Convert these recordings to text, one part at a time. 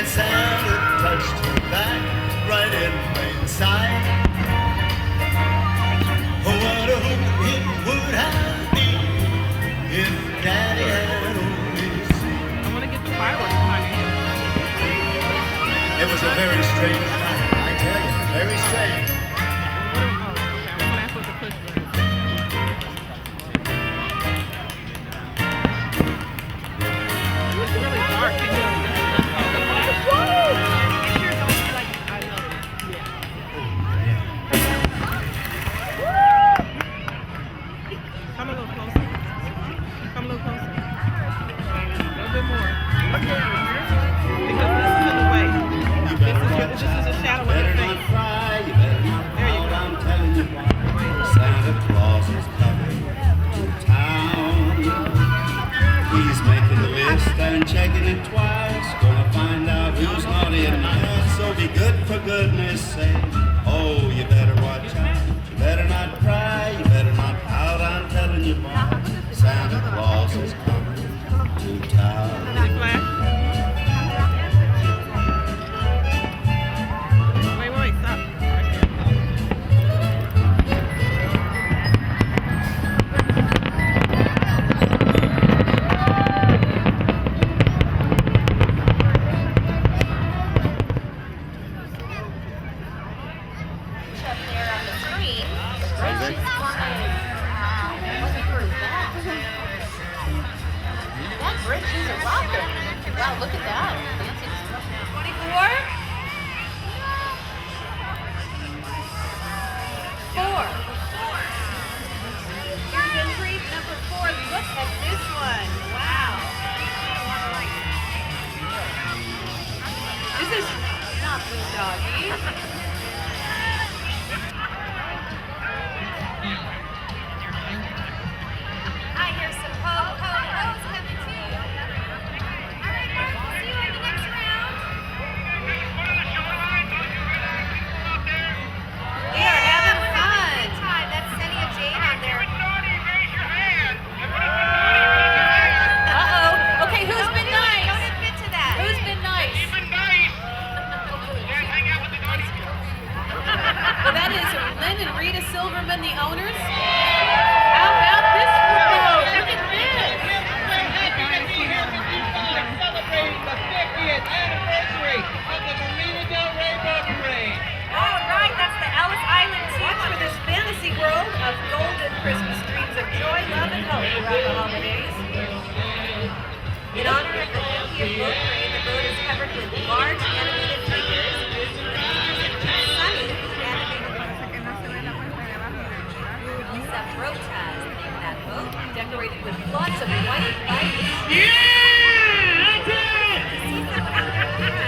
and Santa touched her back right in plain sight. Oh, what a hoot it would have been if Daddy had only seen. I want to get the fireworks behind you. It was a very strange night, I tell you, very strange. Okay, I'm gonna ask what the push was. It's really dark. Can you? Come a little closer. Come a little closer. A little bit more. Because this is in the way. This is a shadow of your Better face. not cry, you better not There you pout, go. I'm telling you why. Santa Claus is coming to town. He's making a list and checking it twice. Gonna find out who's naughty and nice. So be good for goodness sake. Oh, you better watch out. You better not cry, you better not pout, I'm telling you why. Santa Claus is coming to town. Did it flash? Wait, stop. Right there. Up there on the screen. That bridge is a rocket. Wow, look at that. 24? 4. Here's entry number 4. Look at this one. Wow. This is not Blue Doggy. I hear some ho-ho-ho's coming too. All right, Mark, we'll see you in the next round. We are having fun. Time. That's Sunny and Jane on there. Uh-oh. Okay, who's been nice? Don't admit to that. Who's been nice? Well, that is Lynn and Rita Silverman, the owners. How about this one? Look at this. Celebrating the 50th anniversary of the Marina Del Rey Boat Parade. All right, that's the Ellis Island team. Watch for this fantasy world of golden Christmas dreams of joy, love, and hope throughout the holidays. In honor of the 50th boat parade, the boat is covered with large animated figures. The figures include Sunny, who animated Lisa Brotaz, the name of that boat, decorated with lots of white lights.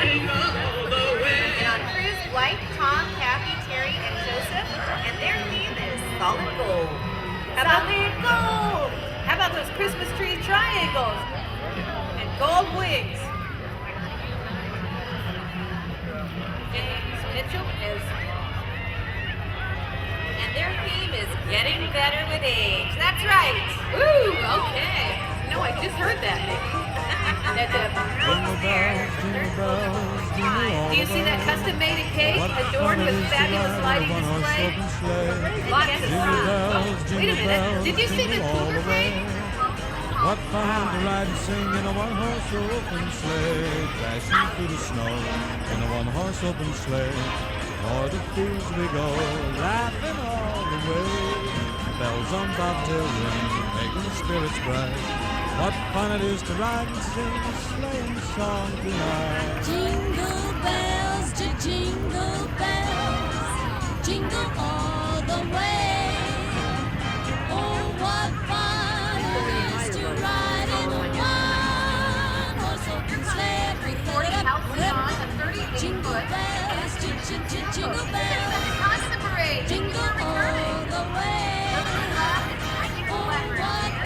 And on cruise, White, Tom, Kathy, Terry, and Joseph, and their theme is solid gold. Solid gold! How about those Christmas tree triangles? And gold wings. James Mitchell is, and their theme is getting better with age. That's right. Woo, okay. No, I just heard that, Nikki. That do you see that custom-made cake adorned with fabulous lighting display? Lots of fun. Wait a minute. Did you see the cougar thing? What fun to ride and sing in a one-horse open sleigh, dashing through the snow in a one-horse open sleigh. O'er the fields we go, laughing all the way. Bells on bobtail ring, making the spirits bright. What fun it is to ride and sing a sleighing song tonight. Jingle bells, jingle bells, jingle all the way. Oh, what fun it is to ride in a one-horse open sleigh. Recording houses on a 38-foot Jingle bells, jingle bells, Casa Parade. jingle all the way. Oh, what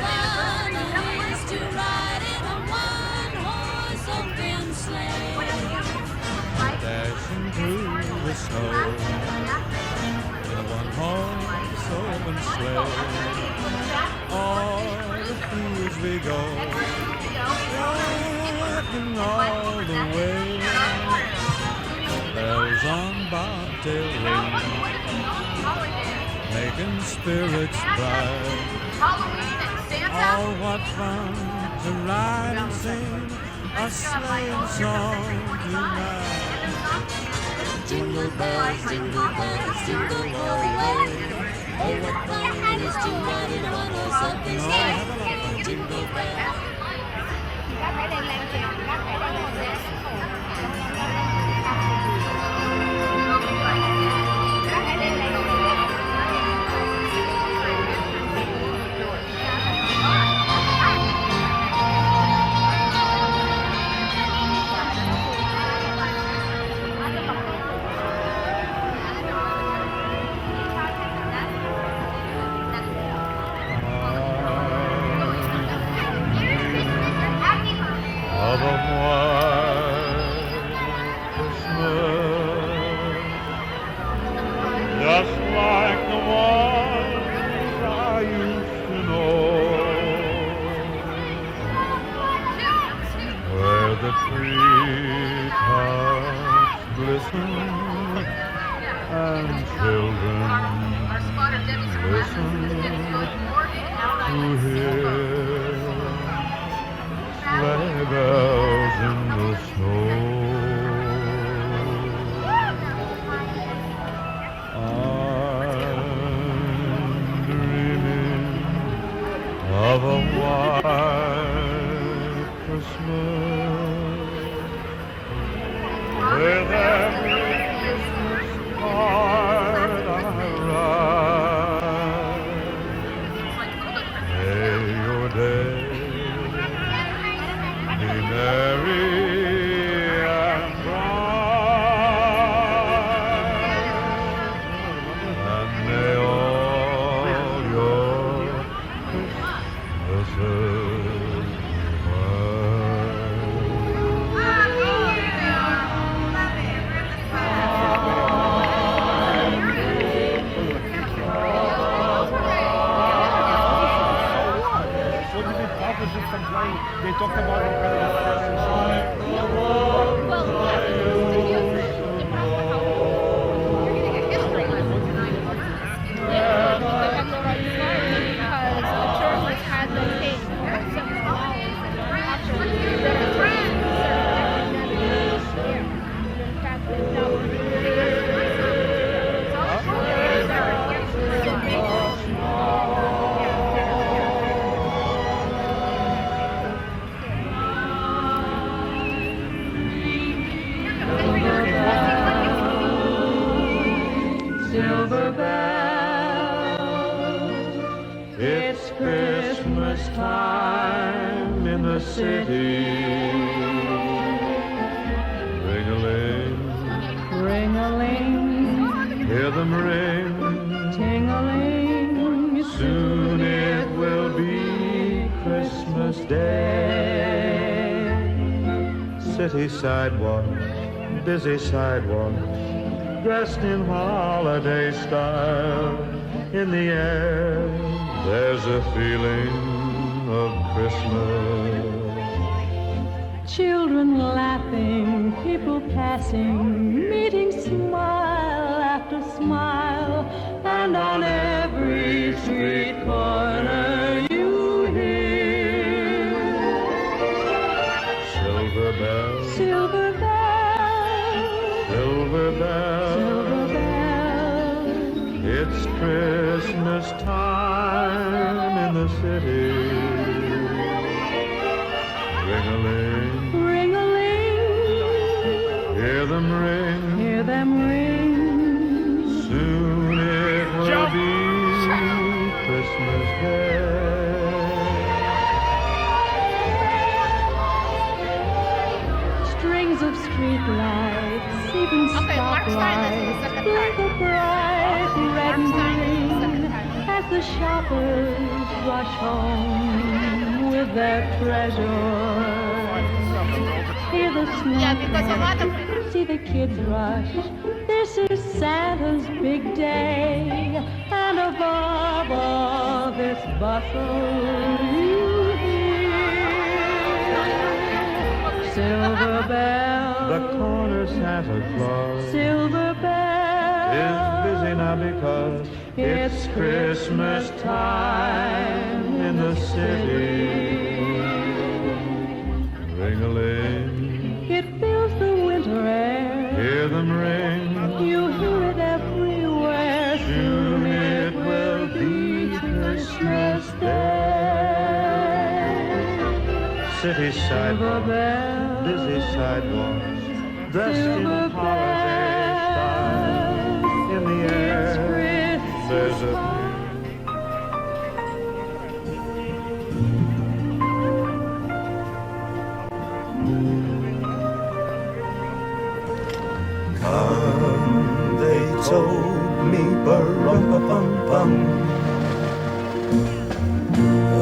fun it is to ride in a one-horse open sleigh. Dashing through the snow in a one-horse open sleigh. All the fields we go, laughing all the way. still ring, making spirits bright. Oh, what fun to ride and sing a sleighing song tonight. Jingle bells, jingle all the way. Oh, what fun it is to ride in a one-horse open sleigh. Jingle bells. Of a white Christmas, just like the ones I used to know, where the treetops glisten and children listen to hear sleigh bells in the snow. I'm dreaming of a white Christmas with every Christmas card I write. May your day be merry and bright, and may all your Christmases be What did they publish it sometime? They talked about it. Silver bells, it's Christmas time in the city. Ring-a-ling, Ring-a-ling, hear them ring. ting-a-ling, Soon it will be Christmas Day. City sidewalks, busy sidewalks, dressed in holiday style. In the air, there's a feeling of Christmas. children laughing, people passing, meeting smile after smile, and on every street corner you hear Silver bells, silver bells, silver bells, silver bells. it's Christmas time in the city. Ring-a-ling, Ring-a-ling, hear them ring. hear them ring. Soon it will be Christmas Day. Strings of street lights, even stoplights, twinkle bright red and green as the shoppers rush home with their treasures. Hear the snowflakes, see the kids rush. This is Santa's big day, and above all this bustle you hear silver bells, The corner Santa Claus silver bells. is busy now because it's Christmas time in the city. Ring-a-ling, it fills the winter air. Hear them ring, you hear it everywhere. Soon it will be Christmas Day. City sidewalks, busy sidewalks, dressed in holiday style. In the air, there's a they told me, ba-rum-pa-pum-pum,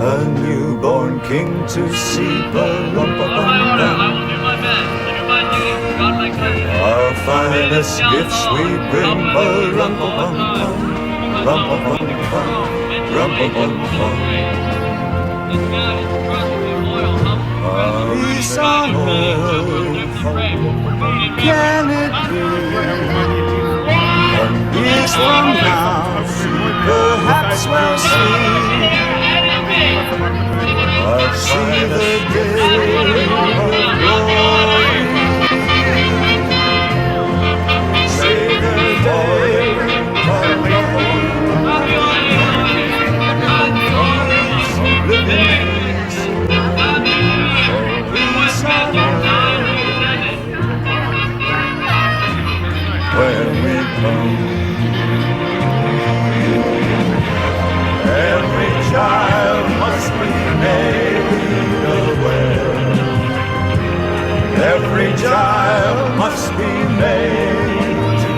a newborn king to see, ba-rum-pa-pum-pum. Our finest gifts we bring, ba-rum-pa-pum-pum, rum-pa-pum-pum, rum-pa-pum-pum. Peace on earth, can it be? Years from now, perhaps we'll see. I'll see the day of glory. See the day of living. When we come, every child must be made aware. Every child must be made to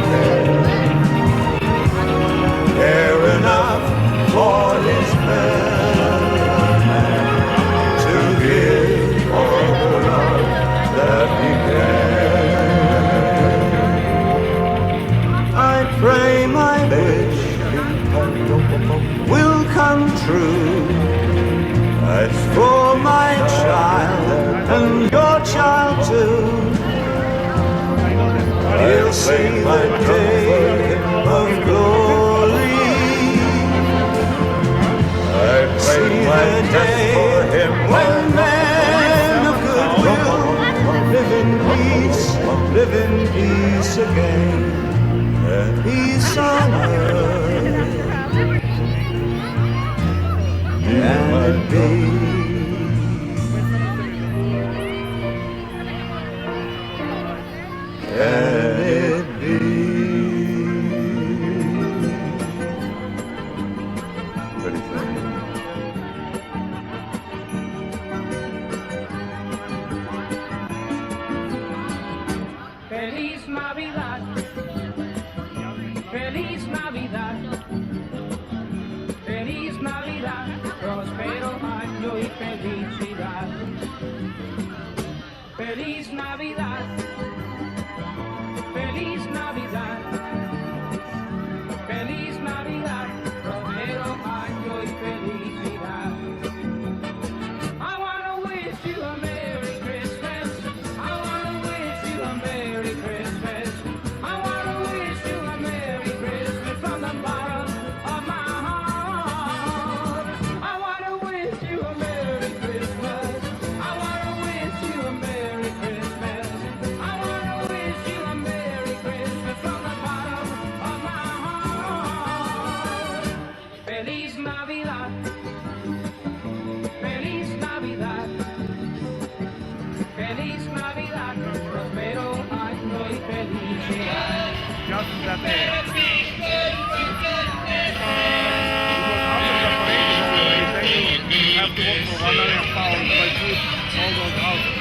care enough for his fellow man, to give all the love that he can. I pray my wish will come true. As for my child and your child too, he'll see the day of glory. I pray my day for him when men of goodwill live in peace again. Peace on earth, can it be? Can it be? Pretty thing. Feliz Navidad. Feliz Navidad, feliz Navidad, próspero año y felicidad. Feliz Navidad, feliz Navidad, feliz Navidad, próspero año y felicidad. I wanna wish you a Merry Christmas. I wanna wish you a Merry Christmas. I wanna wish you a Merry Christmas from the bottom of my heart. I wanna wish you a Merry Christmas. I wanna wish you a Merry Christmas. I wanna wish you a Merry Christmas from the bottom of my heart. Feliz Navidad. Feliz Navidad. Feliz Navidad. Prospero año y felicidad. Have to walk for 1 hour and a half by foot, all those houses.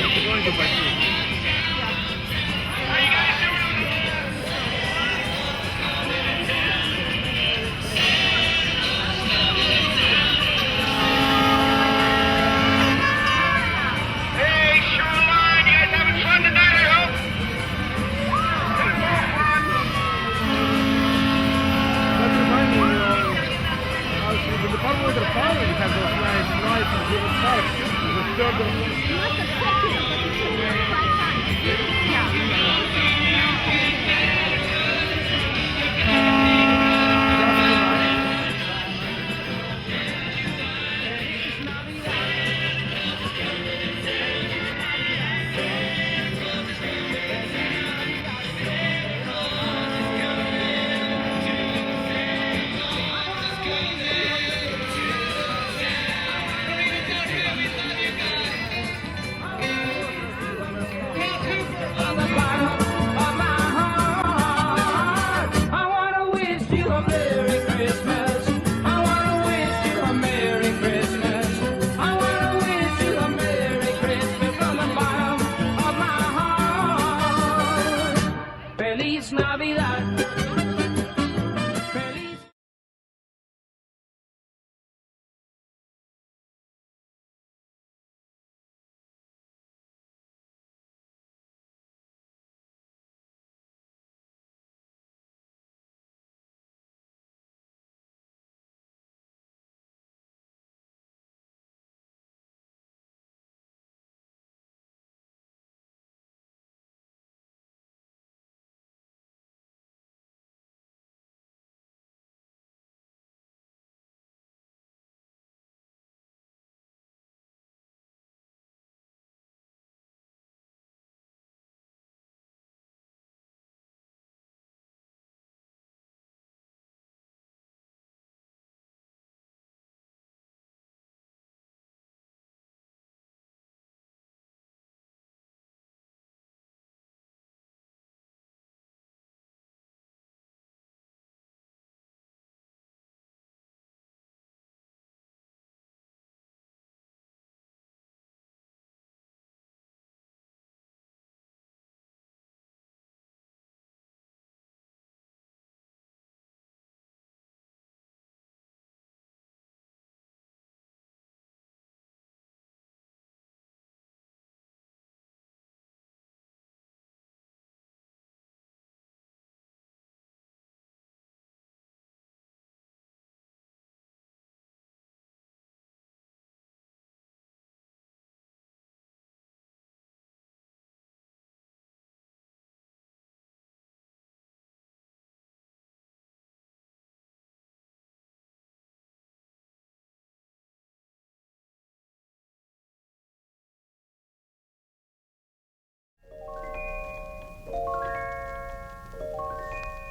You're going to by foot. Hey, Shoreline, you guys having fun tonight, I hope? That reminds me, when the Parkway to Power, you have those nice lights and little parks. There's a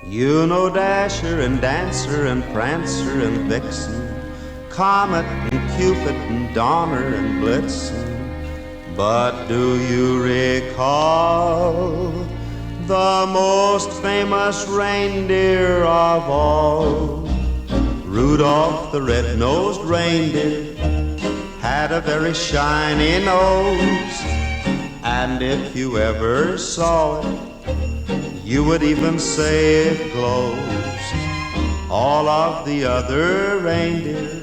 You know Dasher and Dancer and Prancer and Vixen, Comet and Cupid and Donner and Blitzen. But do you recall the most famous reindeer of all? Rudolph the red-nosed reindeer had a very shiny nose, and if you ever saw it, you would even say it glows. All of the other reindeer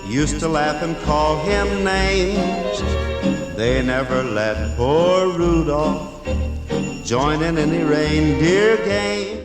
used to laugh and call him names. They never let poor Rudolph join in any reindeer game.